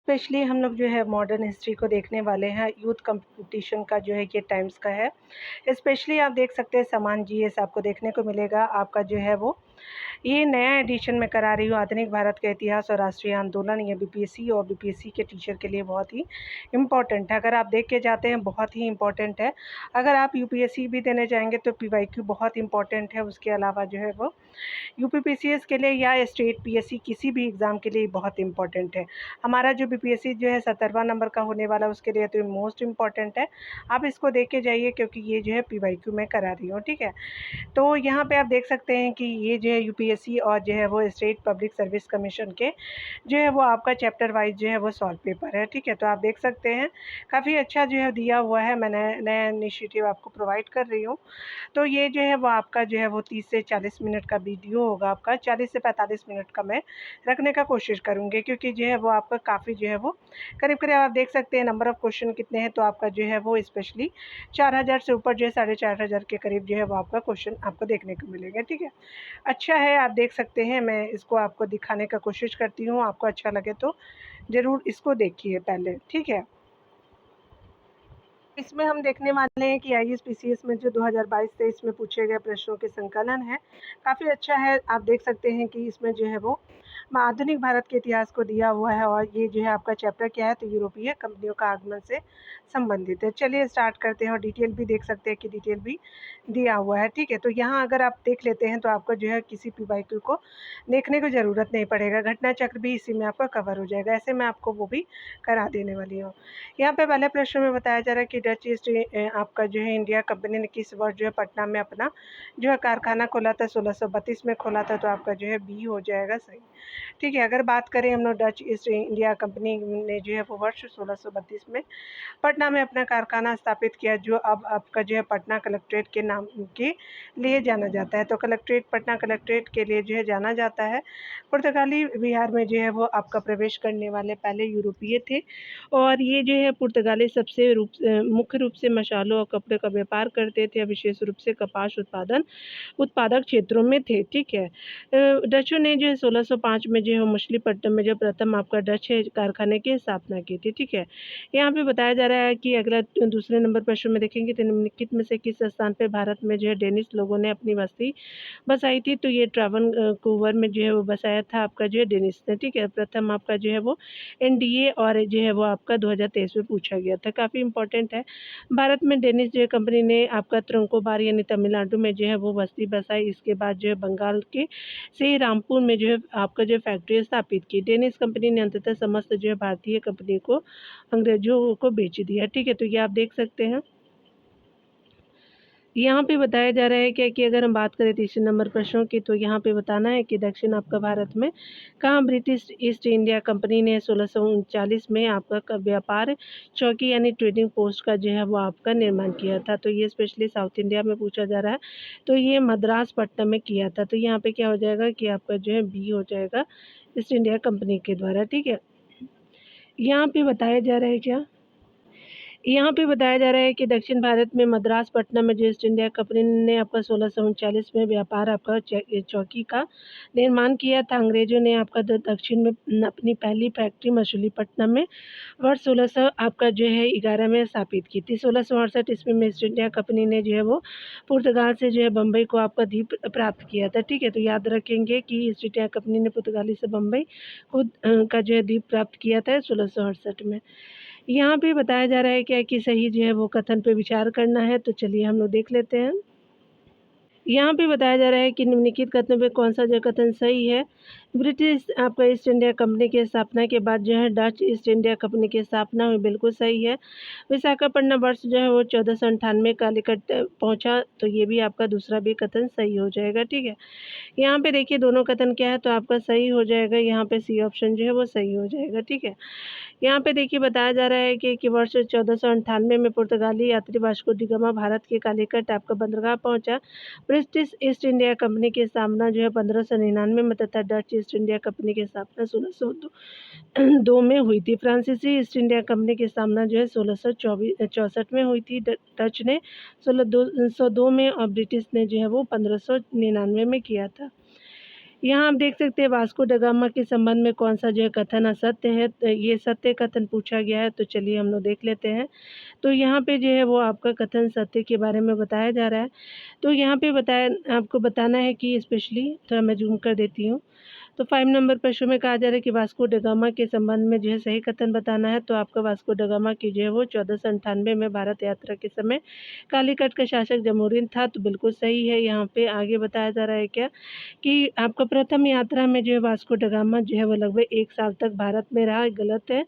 Specially हम लोग जो है मॉडर्न हिस्ट्री को देखने वाले हैं। यूथ कंपटीशन का जो है ये टाइम्स का है। स्पेशली आप देख सकते हैं समान जीएस आपको देखने को मिलेगा। आपका जो है वो ये नया एडिशन में करा रही हूँ आधुनिक भारत का इतिहास और राष्ट्रीय आंदोलन। ये बीपीएससी और बीपीएससी के टीचर के लिए बहुत ही इम्पोर्टेंट है। अगर आप देख के जाते हैं बहुत ही इम्पोर्टेंट है। अगर आप यूपीएससी भी देने जाएंगे तो पीवाईक्यू बहुत इंपॉर्टेंट है। उसके अलावा जो है वो यूपीपीसीएस के लिए या स्टेट पीएससी किसी भी एग्ज़ाम के लिए बहुत इंपॉर्टेंट है। हमारा जो बीपीएससी जो है 17वां नंबर का होने वाला उसके लिए तो मोस्ट इम्पॉर्टेंट है। आप इसको देख के जाइए क्योंकि ये जो है पीवाईक्यू में करा रही हूँ, ठीक है। तो यहाँ पे आप देख सकते हैं कि ये जो है यूपीएससी और जो है वो स्टेट पब्लिक सर्विस कमीशन के जो है वो आपका चैप्टर वाइज जो है वो सॉल्व पेपर है, ठीक है। तो आप देख सकते हैं काफ़ी अच्छा जो है दिया हुआ है। मैं नया इनिशिएटिव आपको प्रोवाइड कर रही हूँ। तो ये जो है वो आपका जो है वो 30 से 40 मिनट का वीडियो होगा। आपका 40 से 45 मिनट का मैं रखने का कोशिश करूँगी क्योंकि जो है वो आपका काफ़ी जो है वो करीब-करीब आप देख सकते हैं नंबर ऑफ़ क्वेश्चन कितने हैं। तो आपका जो है वो स्पेशली 4000 से ऊपर जो है 4500 के करीब जो है वो आपका क्वेश्चन आपको देखने को मिलेगा, ठीक है। अच्छा है, आप देख सकते हैं। मैं इसको आपको दिखाने का कोशिश करती हूँ। आपको अच्छा लगे तो ज़रूर इसको देखिए पहले, ठीक है। इसमें हम देखने वाले हैं कि आईएएस-पीसीएस में जो 2022-23 में पूछे गए प्रश्नों के संकलन है, काफ़ी अच्छा है। आप देख सकते हैं कि इसमें जो है वो आधुनिक भारत के इतिहास को दिया हुआ है और ये जो है आपका चैप्टर क्या है तो यूरोपीय कंपनियों का आगमन से संबंधित है। चलिए स्टार्ट करते हैं और डिटेल भी देख सकते हैं कि डिटेल भी दिया हुआ है, ठीक है। तो यहाँ अगर आप देख लेते हैं तो आपको जो है किसी पीवाईक्यू को देखने की ज़रूरत नहीं पड़ेगा। घटना चक्र भी इसी में आपका कवर हो जाएगा। ऐसे मैं आपको वो भी करा देने वाली हूँ। यहाँ पे पहले प्रश्न में बताया जा रहा है कि डच ईस्ट आपका जो है इंडिया कंपनी ने किस वर्ष जो है पटना में अपना जो है कारखाना खोला था। 1632 में खोला था। तो आपका जो है बी हो जाएगा सही, ठीक है। अगर बात करें हम लोग डच ईस्ट इंडिया कंपनी ने जो है वो वर्ष 1632 में पटना में अपना कारखाना स्थापित किया जो अब आपका जो है पटना कलेक्ट्रेट के नाम के लिए जाना जाता है। तो कलेक्ट्रेट पटना कलेक्ट्रेट के लिए जो है जाना जाता है। पुर्तगाली बिहार में जो है वो आपका प्रवेश करने वाले पहले यूरोपीय थे और ये जो है पुर्तगाली सबसे मुख्य रूप से मसालों और कपड़े का व्यापार करते थे, विशेष रूप से कपास उत्पादक क्षेत्रों में थे, ठीक है। डचों ने जो है 1605 में जो है मछलीपट्टनम में जो प्रथम आपका डच कारखाने की स्थापना की थी, ठीक है। यहाँ पे बताया जा रहा है कि अगला दूसरे नंबर प्रश्न में देखेंगे तो निम्नलिखित में से किस स्थान पे भारत में जो है डेनिश लोगों ने अपनी बस्ती बसाई थी। तो ये ट्रावनकूवर में जो है वो बसाया था आपका जो है डेनिश ने, ठीक है। प्रथम आपका जो है वो एनडीए और जो है वो आपका 2023 में पूछा गया था, काफ़ी इंपॉर्टेंट है। भारत में डेनिश जो है कंपनी ने आपका त्रंकोबार यानी तमिलनाडु में जो है वो बस्ती बसाई। इसके बाद जो है बंगाल के से रामपुर में जो है आपका जो फैक्ट्री स्थापित की। डेनिश कंपनी ने अंततः समस्त जो है भारतीय कंपनी को अंग्रेजों को बेच दिया, ठीक है। तो ये आप देख सकते हैं। यहाँ पे बताया जा रहा है क्या कि अगर हम बात करें तीसरे नंबर प्रश्नों की तो यहाँ पे बताना है कि दक्षिण आपका भारत में कहाँ ब्रिटिश ईस्ट इंडिया कंपनी ने 1639 में आपका व्यापार चौकी यानी ट्रेडिंग पोस्ट का जो है वो आपका निर्माण किया था। तो ये स्पेशली साउथ इंडिया में पूछा जा रहा है। तो ये मद्रास पट्टनम में किया था। तो यहाँ पे क्या हो जाएगा कि आपका जो है बी हो जाएगा ईस्ट इंडिया कंपनी के द्वारा, ठीक है। यहाँ पे बताया जा रहा है क्या, यहाँ पे बताया जा रहा है कि दक्षिण भारत में मद्रास पटना में जो ईस्ट इंडिया कंपनी ने आपका 1639 में व्यापार आपका चौकी का निर्माण किया था। अंग्रेजों ने आपका दक्षिण में अपनी पहली फैक्ट्री मछलीपट्टनम में वर्ष 1600 आपका जो है 11 में स्थापित की थी। 1668 ईस्वी में ईस्ट इंडिया कंपनी ने जो है वो पुर्तगाल से जो है बम्बई को आपका द्वीप प्राप्त किया था, ठीक है। तो याद रखेंगे कि ईस्ट इंडिया कंपनी ने पुर्तगाली से बम्बई को का जो है द्वीप प्राप्त किया था 1668 में। यहाँ पे बताया जा रहा है क्या कि सही जो है वो कथन पे विचार करना है। तो चलिए हम लोग देख लेते हैं। यहाँ पे बताया जा रहा है कि निम्नलिखित कथनों पे कौन सा जो कथन सही है। ब्रिटिश आपका ईस्ट इंडिया कंपनी की स्थापना के बाद जो है डच ईस्ट इंडिया कंपनी की स्थापना हुई, बिल्कुल सही है। विशाखापट्टनम वर्ष जो है वो 1498 का निकट पहुँचा। तो ये भी आपका दूसरा भी कथन सही हो जाएगा, ठीक है। यहाँ पे देखिए दोनों कथन क्या है तो आपका सही हो जाएगा। यहाँ पे सी ऑप्शन जो है वो सही हो जाएगा, ठीक है। यहाँ पे देखिए बताया जा रहा है कि वर्ष 1498 में पुर्तगाली यात्री वास्को डी गामा भारत के कालीकट आपका बंदरगाह पहुंचा। ब्रिटिश ईस्ट इंडिया कंपनी की स्थापना जो है 1599 में तथा डच ईस्ट इंडिया कंपनी की स्थापना 1602 में हुई थी। फ्रांसीसी ईस्ट इंडिया कंपनी की स्थापना जो है 1664 में हुई थी। डच ने 1602 में और ब्रिटिश ने जो है वो 1599 में किया था। यहाँ आप देख सकते हैं वास्को ड गामा के संबंध में कौन सा जो है कथन असत्य है। तो ये सत्य कथन पूछा गया है, तो चलिए हम लोग देख लेते हैं। तो यहाँ पे जो है वो आपका कथन सत्य के बारे में बताया जा रहा है। तो यहाँ पे आपको बताना है कि स्पेशली थोड़ा मैं जूम कर देती हूँ। तो 5 नंबर प्रश्न में कहा जा रहा है कि वास्को ड गामा के संबंध में जो है सही कथन बताना है। तो आपका वास्को ड गामा की जो है वो 1498 में भारत यात्रा के समय कालीकट का शासक जमोरिन था। तो बिल्कुल सही है। यहाँ पे आगे बताया जा रहा है क्या कि आपका प्रथम यात्रा में जो है वास्को ड गामा जो है वो लगभग 1 साल तक भारत में रहा। गलत है।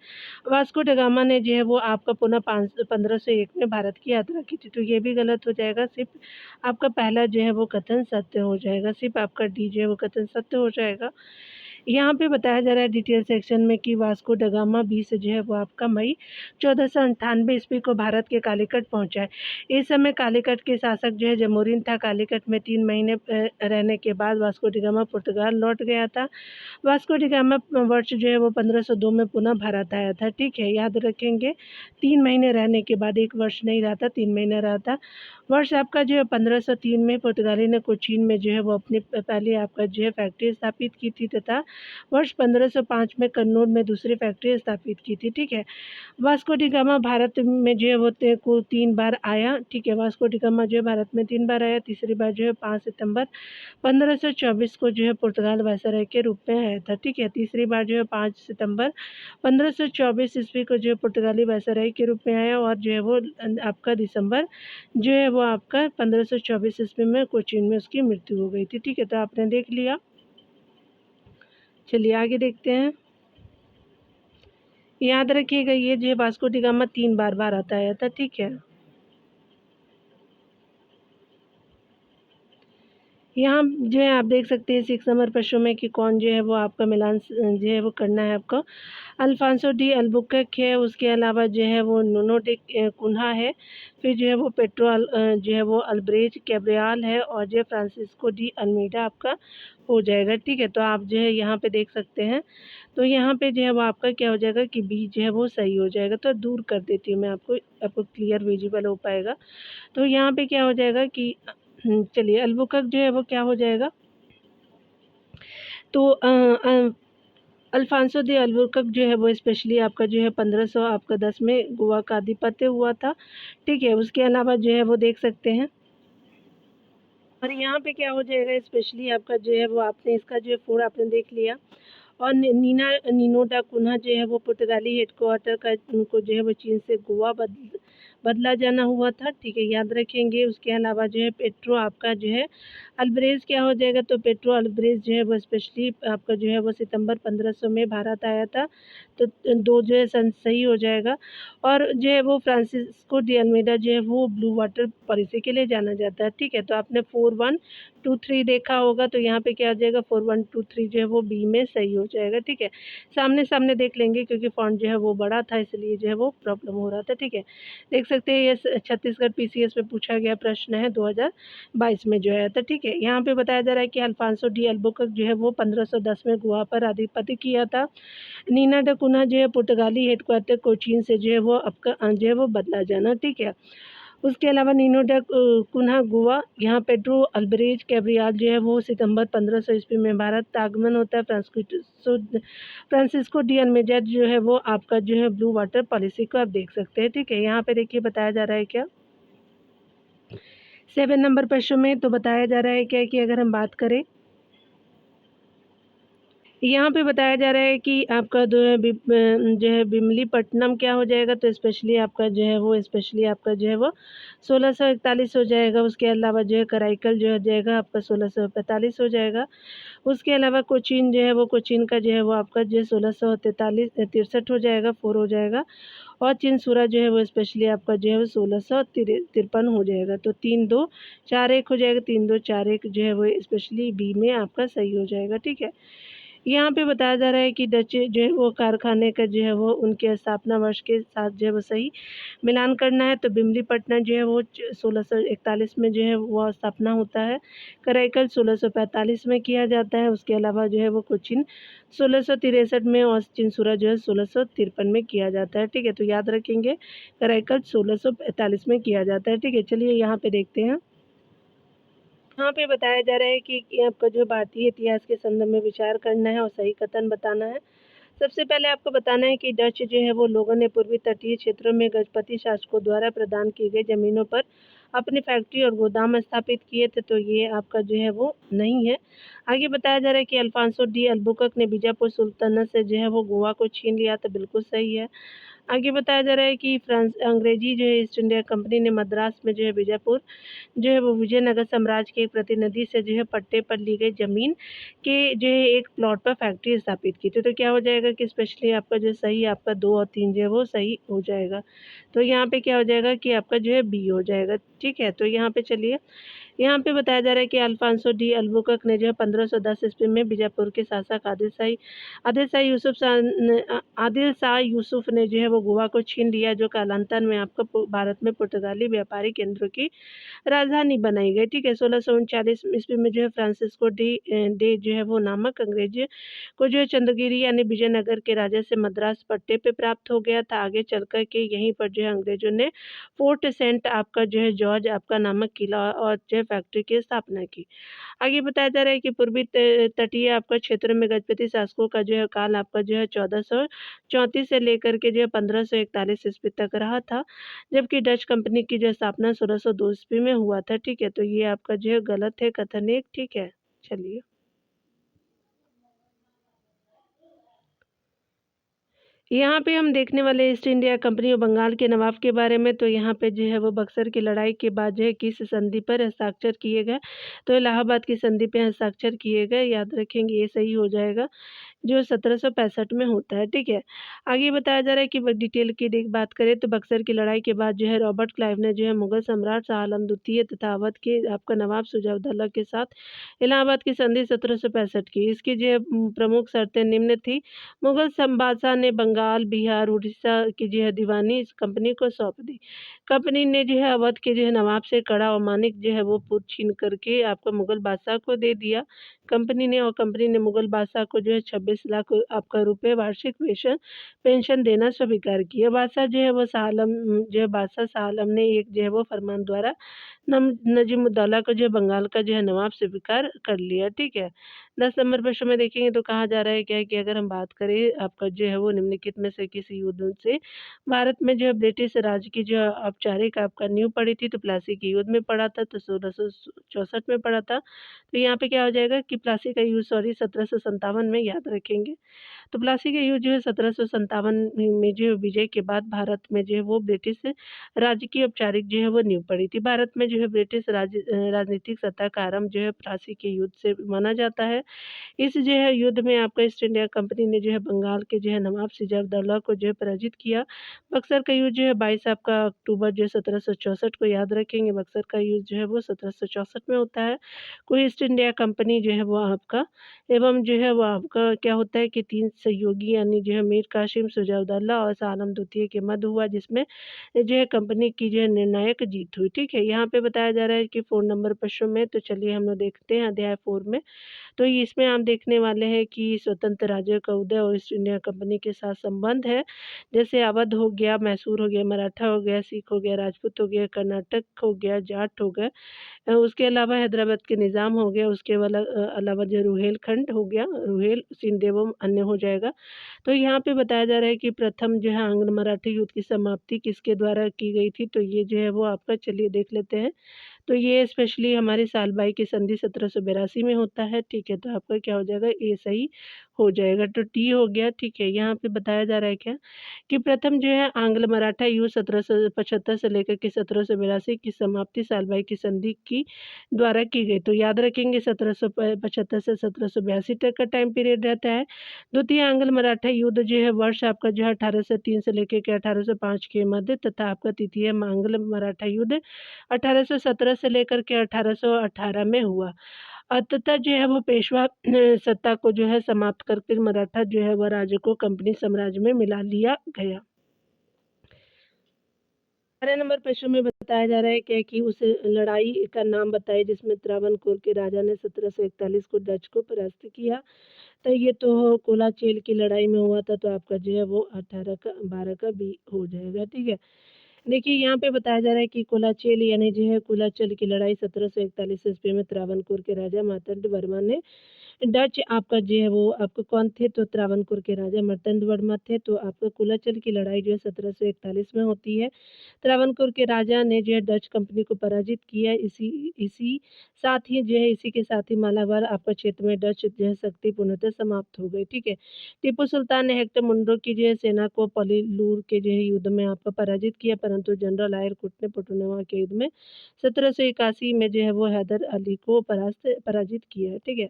वास्को ड गामा ने जो है वो आपका पुनः 1501 में भारत की यात्रा की थी। तो ये भी गलत हो जाएगा। सिर्फ आपका पहला जो है वो कथन सत्य हो जाएगा। सिर्फ आपका डी जो है वो कथन सत्य हो जाएगा। यहाँ पे बताया जा रहा है डिटेल सेक्शन में कि वास्को ड गामा 20 जो है वो आपका मई 1498 ईस्वी को भारत के कालीकट पहुंचा है। इस समय कालीकट के शासक जो है जमोरिन था। कालीकट में 3 महीने रहने के बाद वास्को ड गामा पुर्तगाल लौट गया था। वास्को ड गामा वर्ष जो है वो 1502 में पुनः भारत आया था। ठीक है, याद रखेंगे। 3 महीने रहने के बाद, 1 वर्ष नहीं रहा था, 3 महीने रहा था। वर्ष आपका जो है 1503 में पुर्तगाली ने कोचीन में जो है वो अपनी पहली आपका जो है फैक्ट्री स्थापित की थी तथा वर्ष 1505 में कन्नौज में दूसरी फैक्ट्री स्थापित की थी। ठीक है, वास्को डी गामा भारत में जो है वो कुल 3 बार आया। ठीक है, वास्को डी गामा जो है भारत में 3 बार आया। तीसरी बार जो है 5 सितंबर 1524 को जो है पुर्तगाल वायसराय के रूप में आया था। ठीक है, तीसरी बार जो है 5 सितंबर 1524 ईस्वी को जो है पुर्तगाली वायसराय के रूप में आया और जो है वो आपका दिसंबर जो है वो आपका 1524 ईस्वी में कोचीन में उसकी मृत्यु हो गई थी। ठीक है, तो आपने देख लिया। चलिए आगे देखते हैं। याद रखिएगा ये जो है वास्को डी गामा 3 बार भारत आया था। ठीक है, यहाँ जो है आप देख सकते हैं 6 नंबर प्रश्नों में कि कौन जो है वो आपका मिलान जो है वो करना है आपको। अल्फांसो डी अल्बुकर्क है, उसके अलावा जो है वो नुनो डे कुन्हा है, फिर जो है वो जो है वो अल्ब्रेज कैब्रियाल है और जो है फ्रांसिस्को डी अल्मीडा आपका हो जाएगा। ठीक है, तो आप जो है यहाँ पे देख सकते हैं। तो यहाँ पे जो है वो आपका क्या हो जाएगा कि बी जो है वो सही हो जाएगा। तो दूर कर देती हूँ मैं आपको क्लियर विजिबल हो पाएगा। तो यहाँ पे क्या हो जाएगा कि चलिए अल्बुकर्क जो है वो क्या हो जाएगा। तो अल्फांसो दे अल्बुकर्क जो है वो स्पेशली आपका जो है 1500 आपका 10 में गोवा का आधिपत्य हुआ था। ठीक है, उसके अलावा जो है वो देख सकते हैं। और यहाँ पे क्या हो जाएगा स्पेशली आपका जो है वो आपने इसका जो है 4 आपने देख लिया। और नीनो डा कुन्हा जो है वो पुर्तगाली हेडक्वार्टर का उनको जो है वो चीन से गोवा बदला जाना हुआ था। ठीक है, याद रखेंगे। उसके अलावा जो है पेट्रो आपका जो है अल्ब्रेज क्या हो जाएगा। तो पेट्रो अल्ब्रेज जो है वो स्पेशली आपका जो है वो सितंबर 1500 में भारत आया था। तो 2 जो है सही हो जाएगा। और जो है वो फ्रांसिस्को डी अल्मीडा जो है वो ब्लू वाटर पॉलिसी के लिए जाना जाता है। ठीक है, तो आपने 4 1 2 3 देखा होगा। तो यहाँ पे क्या हो जाएगा 4 1 2 3 जो है वो बी में सही हो जाएगा। ठीक है, सामने सामने देख लेंगे क्योंकि फॉन्ट जो है वो बड़ा था, इसलिए जो है वो प्रॉब्लम हो रहा था। ठीक है, देख सकते हैं ये छत्तीसगढ़ पीसीएस में पूछा गया प्रश्न है 2022 में जो है। तो ठीक है, यहाँ पे बताया जा रहा है कि अल्फांसो डी अल्बुकर्क जो है वो 1510 में गोवा पर आधिपत्य किया था। नीना डा कुन्हा जो है पुर्तगाली हेडक्वार्टर कोचीन से जो है वो आपका जो है वो बदला जाना। ठीक है, उसके अलावा नीनो डा कुन्हा गोवा, यहाँ पेड्रो अल्बरेज कैब्रियाल जो है वो सितंबर 1500 ईस्वी में भारत आगमन होता है। फ्रांसिस्को डी अल्मीडा जो है वो आपका जो है ब्लू वाटर पॉलिसी को आप देख सकते हैं। ठीक है, यहाँ पे देखिए बताया जा रहा है क्या 7 नंबर प्रश्न में। तो बताया जा रहा है क्या कि अगर हम बात करें, यहाँ पे बताया जा रहा है कि आपका जो है बिमलीपट्टनम क्या हो जाएगा। तो स्पेशली आपका जो है वो जो है वो 1641 हो जाएगा। उसके अलावा जो है कराईकल जो हो जाएगा आपका 1645 हो जाएगा। उसके अलावा कोचीन जो है वो कोचीन का जो है वो आपका जो है 1643 63 हो जाएगा, 4 हो जाएगा। और चिनसुरा जो है वो स्पेशली आपका जो है वो 1653 हो जाएगा। तो 3 2 4 1 हो जाएगा। 3 2 4 1 जो है वो स्पेशली बी में आपका सही हो जाएगा। ठीक है, यहाँ पे बताया जा रहा है कि डच जो है वो कारखाने का जो है वो उनके स्थापना वर्ष के साथ जो है वो सही मिलान करना है। तो बिमलीपट्टनम जो है वो 1641 में जो है वो स्थापना होता है। कराईकल 1645 में किया जाता है। उसके अलावा जो है वो कोचीन 1663 में और चिनसुरा जो है 1653 में किया जाता है। ठीक है, तो याद रखेंगे कराईकल 1645 में किया जाता है। ठीक है, चलिए यहाँ पे देखते हैं। यहाँ पे बताया जा रहा है कि आपका जो भारतीय इतिहास के संदर्भ में विचार करना है और सही कथन बताना है। सबसे पहले आपको बताना है कि डच जो है वो लोगों ने पूर्वी तटीय क्षेत्रों में गजपति शासकों द्वारा प्रदान की गई ज़मीनों पर अपनी फैक्ट्री और गोदाम स्थापित किए थे, तो ये आपका जो है वो नहीं है। आगे बताया जा रहा है कि अल्फांसो डी अल्बुकर्क ने बीजापुर सुल्तानत से जो है वो गोवा को छीन लिया, तो बिल्कुल सही है। आगे बताया जा रहा है कि अंग्रेजी जो है ईस्ट इंडिया कंपनी ने मद्रास में जो है बीजापुर जो है वो विजयनगर साम्राज्य के एक प्रतिनिधि से जो है पट्टे पर ली गई ज़मीन के जो है एक प्लॉट पर फैक्ट्री स्थापित की थी। तो क्या हो जाएगा कि स्पेशली आपका जो सही आपका 2 और 3 जो है वो सही हो जाएगा। तो यहाँ पे क्या हो जाएगा कि आपका जो है बी हो जाएगा, ठीक है? तो यहाँ पे चलिए, यहाँ पे बताया जा रहा है कि अल्फांसो डी अल्बुकर्क ने जो है 1510 ईस्वी में बीजापुर के शासक आदिल शाह यूसुफ ने जो है वो गोवा को छीन लिया, जो कालांतर में आपका भारत में पुर्तगाली व्यापारी केंद्रों की राजधानी बनाई गई, ठीक है। 1639 ईस्वी में जो है फ्रांसिस्को डे जो है वो नामक अंग्रेज को जो है चंद्रगिरी यानी विजयनगर के राजा से मद्रास पट्टे पे प्राप्त हो गया था। आगे चलकर के यहीं पर जो है अंग्रेजों ने फोर्ट सेंट आपका जो है जॉर्ज आपका नामक किला और जो है फैक्ट्री की स्थापना की। आगे बताया जा रहा है कि पूर्वी तटीय आपका क्षेत्र में गजपति शासकों का जो है काल आपका जो है 1434 से लेकर के जो है 1541 ईस्वी तक रहा था, जबकि डच कंपनी की जो स्थापना 1602 ईस्वी में हुआ था, ठीक है। तो ये आपका जो है गलत है कथन एक, ठीक है। चलिए, यहाँ पे हम देखने वाले ईस्ट इंडिया कंपनी और बंगाल के नवाब के बारे में। तो यहाँ पे जो है वो बक्सर की लड़ाई के बाद जो है किस संधि पर हस्ताक्षर किए गए, तो इलाहाबाद की संधि पे हस्ताक्षर किए गए, याद रखेंगे ये सही हो जाएगा, जो 1765 में होता है, ठीक है। आगे बताया जा रहा है कि डिटेल की देख बात करें तो बक्सर की लड़ाई के बाद जो है रॉबर्ट क्लाइव ने जो है मुगल सम्राट शाह आलम द्वितीय तथा अवध के आपका नवाब सुजाउद्दौला के साथ इलाहाबाद की संधि 1765 की। इसकी जो है प्रमुख शर्तें निम्न थी। मुगल बादशाह ने बंगाल, बिहार, उड़ीसा की जो है दीवानी इस कंपनी को सौंप दी। कंपनी ने जो है अवध के जो है नवाब से कड़ा और मानिक जो है वो पुर छीन करके आपका मुगल बादशाह को दे दिया। कंपनी ने मुगल बादशाह को जो है 26 लाख आपका रुपए वार्षिक पेंशन देना स्वीकार किया। बादशाह जो है वो बादशाह शाह आलम ने एक जो है वो फरमान द्वारा नजीमुद्दौला को जो है बंगाल का जो है नवाब स्वीकार कर लिया, ठीक है। 10 नंबर प्रश्न में देखेंगे तो कहा जा रहा है क्या है कि अगर हम बात करें आपका जो है वो निम्नलिखित में से किसी युद्ध से भारत में जो है ब्रिटिश राज की जो औपचारिक आपका नींव पड़ी थी, तो प्लासी के युद्ध में पड़ा था, तो 1664 में पड़ा था। तो यहाँ पे क्या हो जाएगा कि प्लासी का युद्ध 1757 में, याद रखेंगे। तो प्लासी का युद्ध जो है 1757 में जो है विजय के बाद भारत में जो है वो ब्रिटिश राज्य की औपचारिक जो है वो नींव पड़ी थी। भारत में जो है ब्रिटिश राजनीतिक सत्ता का आरंभ जो है प्लासी के युद्ध से माना जाता है। इस जो है युद्ध में आपका ईस्ट इंडिया कंपनी ने जो है बंगाल के जो है नवाब सिराजउद्दौला को जो है पराजित किया। बक्सर का युद्ध जो है 22 आपका अक्टूबर जो है 1764 को, याद रखेंगे। बक्सर का युद्ध जो है वो 1764 में होता है। कोई ईस्ट इंडिया कंपनी जो है वो आपका एवं जो है वो आपका क्या होता है कि 3 सहयोगी यानी जो है मीर कासिम, सिराजउद्दौला और शाह आलम द्वितीय के मध्य हुआ, जिसमें जो है कंपनी की जो है निर्णायक जीत हुई, ठीक है। यहाँ पे बताया जा रहा है कि 4 नंबर प्रश्न में, तो चलिए हम लोग देखते हैं अध्याय 4 में। तो इसमें आप देखने वाले हैं कि स्वतंत्र राज्यों का उदय और ईस्ट इंडिया कंपनी के साथ संबंध है। जैसे अवध हो गया, मैसूर हो गया, मराठा हो गया, सिख हो गया, राजपूत हो गया, कर्नाटक हो गया, जाट हो गए। उसके अलावा हैदराबाद के निज़ाम हो गया, उसके अलावा जो रुहेलखंड हो गया, रुहेल, सिंध एवं अन्य हो जाएगा। तो यहाँ पे बताया जा रहा है कि प्रथम जो है आंग्ल मराठी युद्ध की समाप्ति किसके द्वारा की गई थी, तो ये जो है वो आपका, चलिए देख लेते हैं। तो ये स्पेशली हमारी सालबाई की संधि 1782 में होता है, ठीक है। तो आपका क्या हो जाएगा, ए सही हो जाएगा। तो टी हो गया, ठीक है। यहाँ पे बताया जा रहा है क्या कि प्रथम जो है आंग्ल मराठा युद्ध 1775 से लेकर के 1782 की समाप्ति सालबाई की संधि की द्वारा की गई। तो याद रखेंगे 1775 से 1782 तक का टाइम पीरियड रहता है। द्वितीय आंग्ल मराठा युद्ध जो है वर्ष आपका जो है 1803 से लेकर के 1805 के मध्य, तथा आपका तृतीय आंग्ल मराठा युद्ध 1817 से लेकर के 1818 में हुआ। अंततः जो है वो पेशवा सत्ता को जो है समाप्त करके मराठा जो है वह राज्य को कंपनी साम्राज्य में मिला लिया गया। 12 नंबर प्रश्न में बताया जा रहा है क्या कि उस लड़ाई का नाम बताइए जिसमें त्रावणकोर के राजा ने 1741 को डच को परास्त किया। तो ये तो कोलाचेल की लड़ाई में हुआ था, तो आपका जो है वो 18 का 12 का बी हो जाएगा, ठीक है। देखिए यहाँ पे बताया जा रहा है कि कोलाचेल यानी जो है कुलाचल की लड़ाई 1741 ईस्वी में त्रावणकोर के राजा मार्तंड वर्मा ने डच आपका जो है वो आपको कौन थे, तो त्रावणकोर के राजा मर्तंड वर्मा थे। तो आपका कुलाचल की लड़ाई जो है 1741 में होती है। त्रावणकोर के राजा ने जो है डच कंपनी को पराजित किया। इसी इसी साथ ही जो है इसी के साथ ही मालाबार आपका क्षेत्र में डच जो है शक्ति पूर्णतः समाप्त हो गई, ठीक है। टीपू सुल्तान ने हेक्टर मुंडो की जो है सेना को पलीलूर के जो है युद्ध में आपका पराजित किया, परंतु जनरल आयरकुट ने पुटुनवा के युद्ध में 1781 में जो है वो हैदर अली को पराजित किया, ठीक है।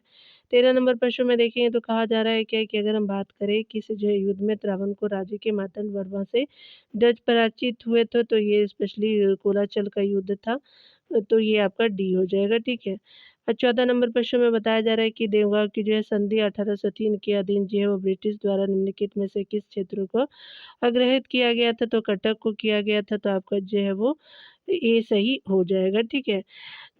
13 नंबर प्रश्न में देखेंगे तो कहा जा रहा है क्या कि अगर हम बात करें किस जो है युद्ध में त्रावणकोर राज्य के मार्तंड वर्मा से डच पराजित हुए थे, तो ये स्पेशली कोलाचल का युद्ध था। तो ये आपका डी हो जाएगा, ठीक है। और 14 नंबर प्रश्न में बताया जा रहा है कि देवगांव की जो है संधि 1803 के अधीन जो है वो ब्रिटिश द्वारा निम्नलिखित में से किस क्षेत्र को अधिग्रहित किया गया था, तो कटक को किया गया था। तो आपका जो है वो ये सही हो जाएगा, ठीक है।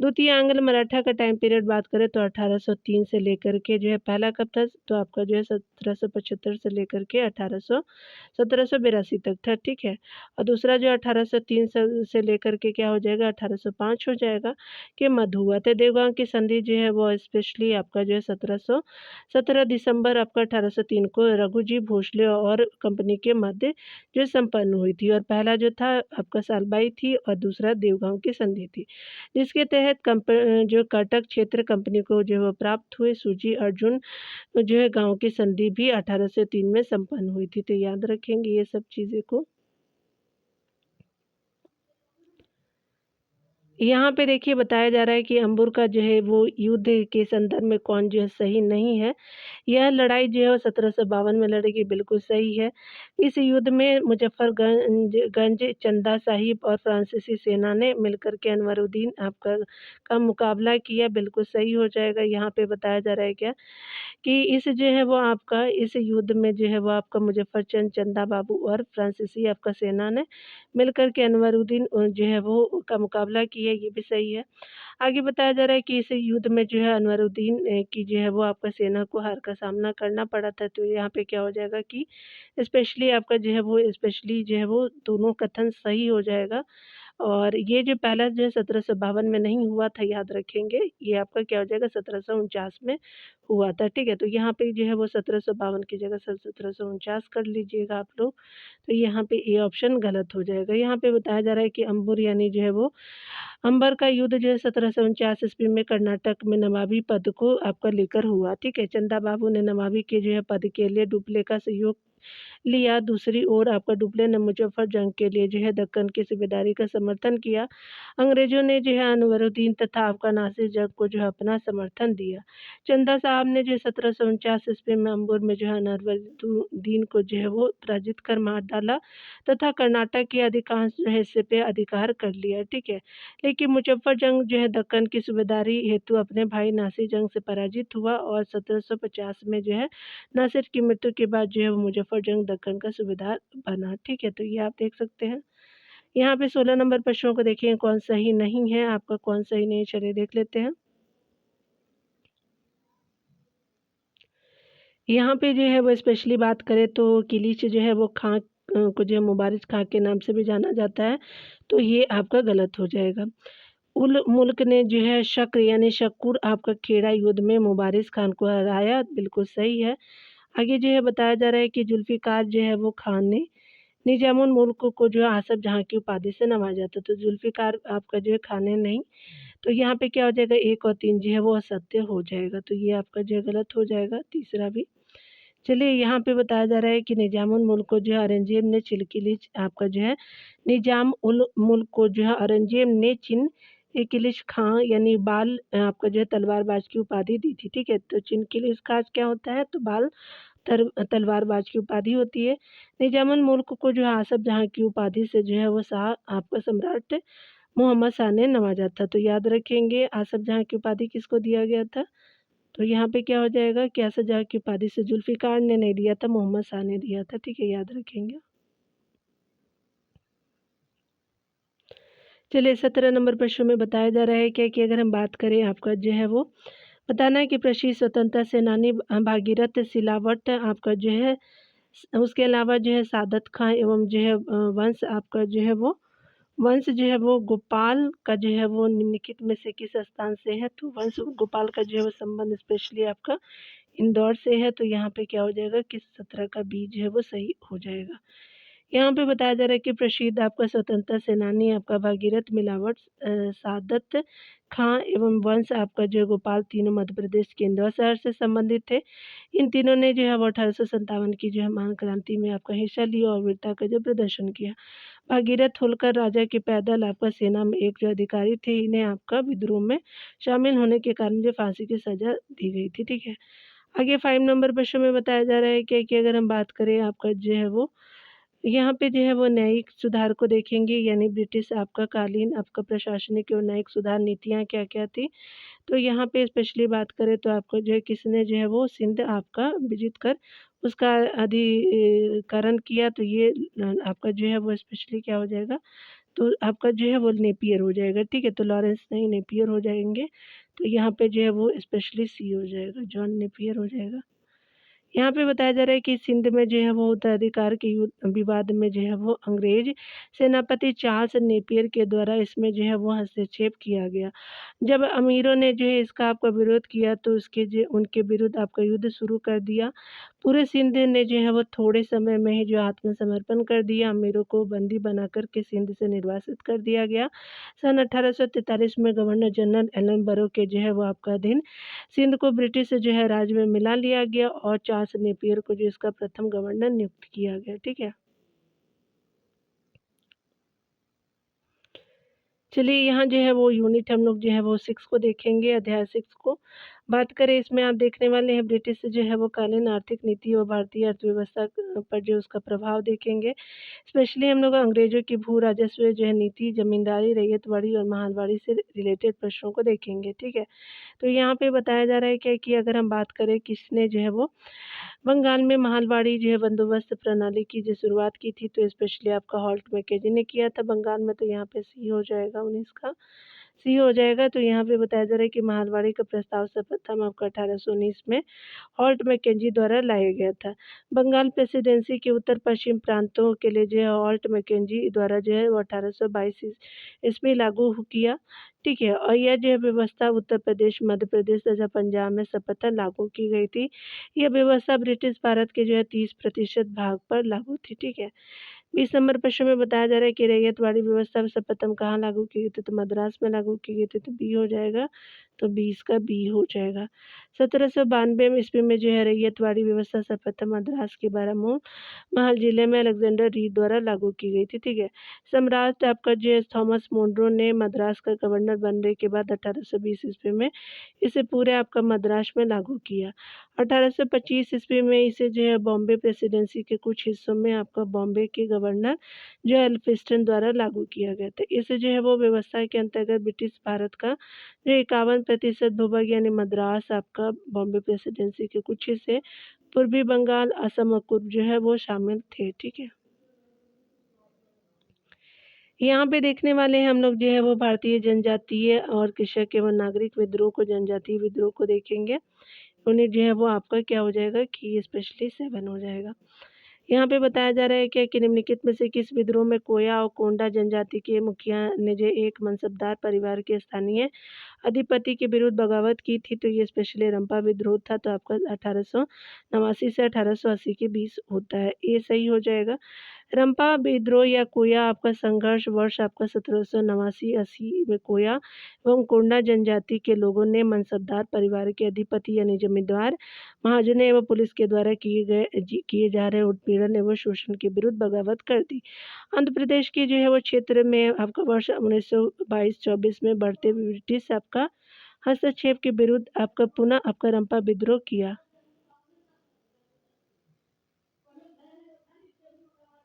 द्वितीय आंग्ल मराठा का टाइम पीरियड बात करें तो 1803 से लेकर के जो है पहला कब था, तो आपका जो है 1775 से लेकर के 1782 तक था, ठीक है। और दूसरा जो 1803 से लेकर के क्या हो जाएगा 1805 हो जाएगा कि मध्य हुआ था। देवगांव की संधि जो है वो स्पेशली आपका जो है 17 दिसंबर आपका 1803 को रघुजी भोसले और कंपनी के मध्य जो संपन्न हुई थी, और पहला जो था आपका सालबाई थी और दूसरा देवगांव की संधि थी, जिसके तहत जो कटक क्षेत्र कंपनी को जो है वो प्राप्त हुए। सूजी अर्जुन जो है गांव की संधि भी 1803 में संपन्न हुई थी। तो याद रखेंगे ये सब चीज़ें को। यहाँ पे देखिए बताया जा रहा है कि अंबुर का जो है वो युद्ध के संदर्भ में कौन जो है सही नहीं है। यह लड़ाई जो है वो 1752 में लड़ी गई, बिल्कुल सही है। इस युद्ध में मुजफ्फरगंज, चंदा साहिब और फ्रांसीसी सेना ने मिलकर के अनवरुद्दीन आपका का मुकाबला किया, बिल्कुल सही हो जाएगा। यहाँ पे बताया जा रहा है क्या कि इस जो है वो आपका इस युद्ध में जो है वो आपका मुजफ्फरचंद, चंदा बाबू और फ्रांसीसी आपका सेना ने मिलकर के अनवरुद्दीन जो है वो का मुकाबला किया, ये भी सही है। आगे बताया जा रहा है कि इस युद्ध में जो है अनवरुद्दीन की जो है वो आपका सेना को हार का सामना करना पड़ा था। तो यहाँ पे क्या हो जाएगा कि स्पेशली आपका जो है वो स्पेशली जो है वो दोनों कथन सही हो जाएगा। और ये जो पहला जो है 1752 में नहीं हुआ था, याद रखेंगे, ये आपका क्या हो जाएगा 1749 में हुआ था, ठीक है। तो यहाँ पे जो है वो 1752 की जगह 1749 कर लीजिएगा आप लोग। तो यहाँ पे ए ऑप्शन गलत हो जाएगा। यहाँ पे बताया जा रहा है कि अंबुर यानी जो है वो अंबर का युद्ध जो है 1749 ईस्वी में कर्नाटक में नवाबी पद को आपका लेकर हुआ, ठीक है। चंदा बाबू ने नवाबी के जो है पद के लिए डुप्ले का सहयोग लिया। दूसरी ओर आपका डुप्ले ने मुजफ्फर जंग के लिए जो है दक्कन की सूबेदारी का समर्थन किया। अंग्रेजों ने जो है अनवरुद्दीन तथा आपका नासिर जंग को जो है अपना समर्थन दिया। चंदा साहब ने जो 1749 ईस्वी में अंबुर में जो है अनवरुद्दीन को जो है वो पराजित कर मार डाला तथा कर्नाटक के अधिकांश जो है हिस्से पे अधिकार कर लिया, ठीक है। लेकिन मुजफ्फर जंग जो है दक्कन की सूबेदारी हेतु अपने भाई नासिर जंग से पराजित हुआ, और 1750 में जो है नासिर की मृत्यु के बाद जो है वो मुजफ्फर जंग दक्कन का सूबेदार बना, ठीक है। तो ये आप देख सकते हैं। यहाँ पे 16 नंबर प्रश्नों को देखिए कौन सही नहीं है, आपका कौन सही नहीं है, चलिए देख लेते हैं। यहाँ पे जो है वो स्पेशली बात करें तो किलिच जो है वो खां को जो है मुबारिज खां के नाम से भी जाना जाता है, तो ये आपका गलत हो जाएगा। उल मुल्क ने जो है शक्र यानी शक्कुर आपका खेड़ा युद्ध में मुबारिज खान को हराया, बिल्कुल सही है। आगे जो है बताया जा रहा है कि जुल्फ़िकार जो है वो खान ने निजामुल मुल्क को जो है आसफ जहाँ की उपाधि से नवाजा था। तो जुल्फ़िकार आपका जो है खान ने नहीं, तो यहाँ पे क्या हो जाएगा 1 और 3 जो है वो असत्य हो जाएगा, तो ये आपका जो है गलत हो जाएगा, तीसरा भी। चलिए यहाँ पे बताया जा रहा है कि निजामुल मुल्क को जो है औरंगज़ेब ने चिलकिलिच आपका जो है निजाम उल मुल्क को जो है औरंगज़ेब ने किलिच खां यानी बाल आपका जो है तलवारबाज की उपाधि दी थी, ठीक है। तो चिनकिलिच खां क्या होता है, तो बाल तलवारबाज की उपाधि होती है। निजामुल मुल्क को जो है आसफ जहाँ की उपाधि से जो है वो शाह आपका सम्राट मोहम्मद शाह ने नवाजा था। तो याद रखेंगे आसफ जहाँ की उपाधि किसको दिया गया था, तो यहाँ पे क्या हो जाएगा कि आसफ जहाँ की उपाधि से जुल्फ़िकार ने नहीं दिया था, मोहम्मद शाह ने दिया था, ठीक है, याद रखेंगे। चलिए 17 नंबर प्रश्न में बताया जा रहा है क्या कि अगर हम बात करें आपका जो है वो बताना है कि प्रसिद्ध स्वतंत्रता सेनानी भागीरथ सिलावट आपका जो है उसके अलावा जो है सादत खां एवं जो है वंश आपका जो है वो वंश जो है वो गोपाल का जो है वो निम्नलिखित में से किस स्थान से है? तो वंश गोपाल का जो है वो संबंध स्पेशली आपका इंदौर से है, तो यहाँ पे क्या हो जाएगा कि 17 का बी जो है वो सही हो जाएगा। यहाँ पे बताया जा रहा है कि प्रसिद्ध आपका स्वतंत्रता सेनानी आपका भागीरथ मिलावट, सादत खां एवं वंश आपका जो है गोपाल, तीनों मध्य प्रदेश के इंदौर शहर से संबंधित थे। इन तीनों ने जो है वो 1857 की जो है महान क्रांति में आपका हिस्सा लिया और वीरता का जो प्रदर्शन किया। भागीरथ होलकर राजा के पैदल आपका सेना में एक जो अधिकारी थे, इन्हें आपका विद्रोह में शामिल होने के कारण जो फांसी की सजा दी गई थी। ठीक है, आगे 5 नंबर प्रश्न में बताया जा रहा है कि अगर हम बात करें आपका जो है वो यहाँ पे जो है वो न्यायिक सुधार को देखेंगे, यानी ब्रिटिश आपका कालीन आपका प्रशासनिक और न्यायिक सुधार नीतियाँ क्या-क्या थी। तो यहाँ पे स्पेशली बात करें तो आपको जो है किसने जो है वो सिंध आपका विजित कर उसका अधिकरण किया, तो ये आपका जो है वो स्पेशली क्या हो जाएगा, तो आपका जो है वो नेपियर हो जाएगा। ठीक है, तो लॉरेंस नहीं नेपियर हो जाएंगे, तो यहाँ पे जो है वो स्पेशली सी हो जाएगा, जॉन नेपियर हो जाएगा। यहाँ पे बताया जा रहा है कि सिंध में जो है वो उत्तराधिकार के युद्ध विवाद में जो है वो अंग्रेज सेनापति चार्ल्स नेपियर के द्वारा इसमें जो है वो हस्तक्षेप किया गया। जब अमीरों ने जो है इसका आपका विरोध किया तो उसके जो उनके विरुद्ध आपका युद्ध शुरू कर दिया। पूरे सिंध ने जो है वो थोड़े समय में ही जो आत्मसमर्पण कर दिया। अमीरों को बंदी बनाकर के सिंध से निर्वासित कर दिया गया। सन 1843 में गवर्नर जनरल एलन बरो के जो है वो आपका अधीन सिंध को ब्रिटिश जो है राज में मिला लिया गया और चार्ल्स नेपियर को जो इसका प्रथम गवर्नर नियुक्त किया गया। ठीक है, चलिए यहाँ जो है वो यूनिट हम लोग जो है वो 6 को देखेंगे, अध्याय 6 को। बात करें इसमें आप देखने वाले हैं ब्रिटिश जो है वो कालीन आर्थिक नीति और भारतीय अर्थव्यवस्था पर जो उसका प्रभाव देखेंगे। स्पेशली हम लोग अंग्रेजों की भू राजस्व जो है नीति, जमींदारी, रैयतवाड़ी और महलवाड़ी से रिलेटेड प्रश्नों को देखेंगे। ठीक है, तो यहाँ पे बताया जा रहा है क्या कि अगर हम बात करें किसने जो है वो बंगाल में महलवाड़ी जो है बंदोबस्त प्रणाली की जो शुरुआत की थी, तो स्पेशली आपका हॉल्ट मैकेजी ने किया था बंगाल में, तो यहाँ पे सी हो जाएगा 19 का सी हो जाएगा। तो यहाँ पे बताया जा रहा है कि महलवाड़ी का प्रस्ताव सर्वप्रथम आपका 1819 में हॉल्ट मैकेजी द्वारा लाया गया था। बंगाल प्रेसिडेंसी के उत्तर पश्चिम प्रांतों के लिए जो है हॉल्ट मैकेजी द्वारा जो है वो 1822 ईस्वी लागू किया। ठीक है, और यह जो है व्यवस्था उत्तर प्रदेश, मध्य प्रदेश तथा पंजाब में सर्वप्रथम लागू की गई थी। यह व्यवस्था ब्रिटिश भारत के जो है 30% भाग पर लागू थी। ठीक है, 20 नंबर प्रश्न में बताया जा रहा है कि रैयतवाड़ी व्यवस्था सर्वप्रथम कहाँ लागू की गई थी, तो मद्रास में लागू की गई थी, तो बी हो जाएगा, तो 20 का बी हो जाएगा। 1792 ईस्वी में जो है रैयतवाड़ी व्यवस्था सर्वप्रथम मद्रास के बारामूल महल जिले में अलेक्जेंडर रीड द्वारा लागू की गई थी। ठीक है, सम्राट आपका जो है थॉमस मोनरो ने मद्रास का गवर्नर बनने के बाद 1820 ईस्वी में इसे पूरे आपका मद्रास में लागू किया। 1825 ईस्वी में इसे जो है बॉम्बे प्रेसिडेंसी के कुछ हिस्सों में आपका बॉम्बे के गवर्नर जो है एल्फिंस्टन द्वारा लागू किया गया था। इसे जो है वो व्यवस्था के अंतर्गत ब्रिटिश भारत का जो 51% भूभाग यानी मद्रास आपका बॉम्बे प्रेसिडेंसी के कुछ हिस्से, पूर्वी बंगाल, असम और कुर्ग जो है वो शामिल थे। ठीक है, यहाँ पे देखने वाले हैं हम लोग जो है वो भारतीय जनजातीय और कृषक एवं नागरिक विद्रोह को, जनजातीय विद्रोह को देखेंगे। यूनिट जो है वो आपका क्या हो जाएगा कि स्पेशली 7 हो जाएगा। यहाँ पे बताया जा रहा है कि निम्नलिखित में से किस विद्रोह में कोया और कोंडा जनजाति के मुखिया ने जो एक मनसबदार परिवार के स्थानीय अधिपति के विरुद्ध बगावत की थी, तो ये स्पेशली रंपा विद्रोह था। तो आपका 1889 से 1880 के बीच होता है, ये सही हो जाएगा। रंपा विद्रोह या कोया आपका संघर्ष वर्ष आपका 1789-80 में कोया एवं कोंडा जनजाति के लोगों ने मनसबदार परिवार के अधिपति यानी जमींदार, महाजनों एवं पुलिस के द्वारा किए जा रहे उत्पीड़न एवं शोषण के विरुद्ध बगावत कर दी। आंध्र प्रदेश के जो है वो क्षेत्र में आपका वर्ष 1922-24 में बढ़ते ब्रिटिश आपका हस्तक्षेप के विरुद्ध आपका पुनः आपका रंपा विद्रोह किया।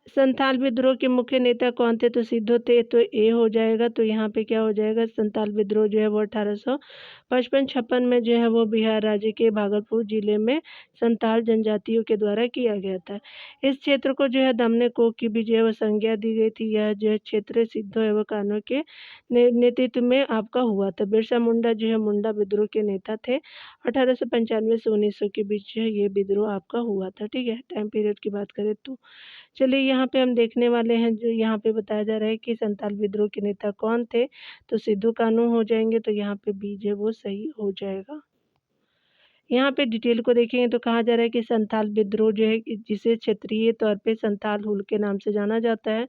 संथाल विद्रोह के मुख्य नेता कौन थे, तो सिद्धो थे, तो ए हो जाएगा। तो यहाँ पे क्या हो जाएगा, संथाल विद्रोह जो है वो 1855-56 में जो है वो बिहार राज्य के भागलपुर जिले में संथाल जनजातियों के द्वारा किया गया था। इस क्षेत्र को जो है दमने कोक की भी जो है वो संज्ञा दी गई थी। यह जो है क्षेत्र सिद्धो एवं कान्हो के नेतृत्व में आपका हुआ था। बिरसा मुंडा जो है मुंडा विद्रोह के नेता थे। 1895 से 1900 के बीच जो है ये विद्रोह आपका हुआ था। ठीक है, टाइम पीरियड की बात करें तो चलिए यहाँ पे हम देखने वाले हैं, जो यहाँ पे बताया जा रहा है कि संथाल विद्रोह के नेता कौन थे, तो सिद्धू कान्हू हो जाएँगे, तो यहाँ पे बी जो है वो सही हो जाएगा। यहाँ पे डिटेल को देखेंगे तो कहा जा रहा है कि संथाल विद्रोह जो है कि जिसे क्षेत्रीय तौर पे संथाल हुल के नाम से जाना जाता है,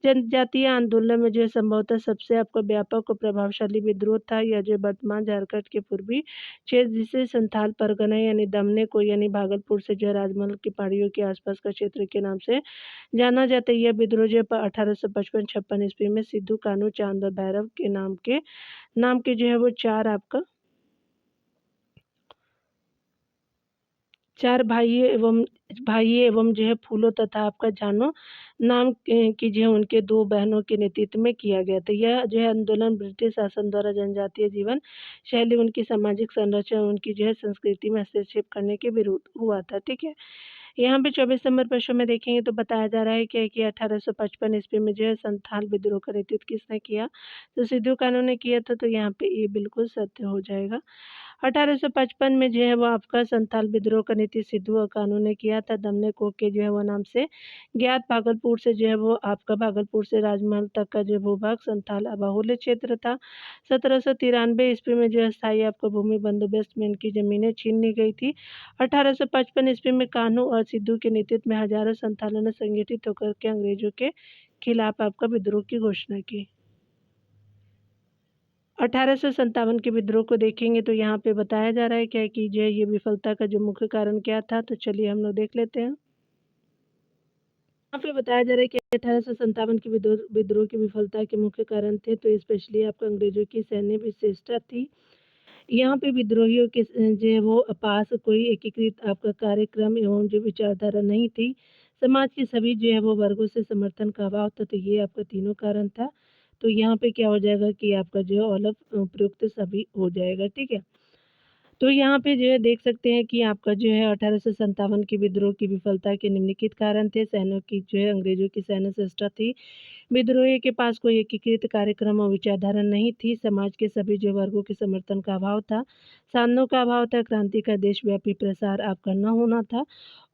जनजातीय आंदोलन में जो है संभवतः सबसे आपका व्यापक और प्रभावशाली विद्रोह था, यह जो वर्तमान झारखंड के पूर्वी क्षेत्र जिसे संथाल परगना यानी दमने को यानी भागलपुर से जो है राजमहल की पहाड़ियों के आसपास का क्षेत्र के नाम से जाना जाता है। यह विद्रोह जो है 1855-56 ईस्वी में सिद्धू कान्हू चांद और भैरव के नाम के जो है वो चार भाई एवं जो है फूलो तथा आपका जानो नाम की जो है उनके दो बहनों के नेतृत्व में किया गया था। यह जो है आंदोलन ब्रिटिश शासन द्वारा जनजातीय जीवन शैली, उनकी सामाजिक संरचना, उनकी जो है संस्कृति में हस्तक्षेप करने के विरुद्ध हुआ था। ठीक है। यहाँ पे 24 नंबर प्रश्न में देखेंगे तो बताया जा रहा है क्या कि 1855 ईस्वी में जो है संथाल विद्रोह का नेतृत्व किसने किया, तो सिद्धू कान्हू ने किया था, तो यहाँ पे ये बिल्कुल सत्य हो जाएगा। 1855 में जो है वो आपका संथाल विद्रोह का नीति सिद्धू और कानू ने किया था। दमने को के जो है वो नाम से ज्ञात भागलपुर से जो है वो आपका भागलपुर से राजमहल तक का जो भूभाग संथाल बाहुल्य क्षेत्र था। 1793 ईस्वी में जो है स्थायी आपका भूमि बंदोबस्त में इनकी जमीनें छीन ली गई थी। 1855 ईस्वी में कान्हू और सिद्धू के नेतृत्व में हजारों संथालों ने संगठित होकर के अंग्रेजों के खिलाफ आपका विद्रोह की घोषणा की। 1857 के विद्रोह को देखेंगे तो यहाँ पे बताया जा रहा है क्या कि जो ये विफलता का जो मुख्य कारण क्या था, तो चलिए हम लोग देख लेते हैं। यहाँ पे बताया जा रहा है कि 1857 के विद्रोह की विफलता के मुख्य कारण थे, तो स्पेशली आपका अंग्रेजों की सैन्य विशेषता थी। यहाँ पे विद्रोहियों के जो है वो पास कोई एकीकृत आपका कार्यक्रम एवं जो विचारधारा नहीं थी। समाज के सभी जो है वो वर्गों से समर्थन का अभाव था, तो ये आपका तीनों कारण था। तो यहाँ पे क्या हो जाएगा कि आपका जो है ऑल ऑफ उपयुक्त सभी हो जाएगा। ठीक है। तो यहाँ पे जो है देख सकते हैं कि आपका जो है 1857 के विद्रोह की विफलता के निम्नलिखित कारण थे। सैन्यों की जो है अंग्रेजों की सैन्य संस्था थी। विद्रोही के पास कोई एकीकृत कार्यक्रम और विचारधारा नहीं थी। समाज के सभी जो वर्गों के समर्थन का अभाव था। साधनों का अभाव था। क्रांति का देशव्यापी प्रसार आपका न होना था,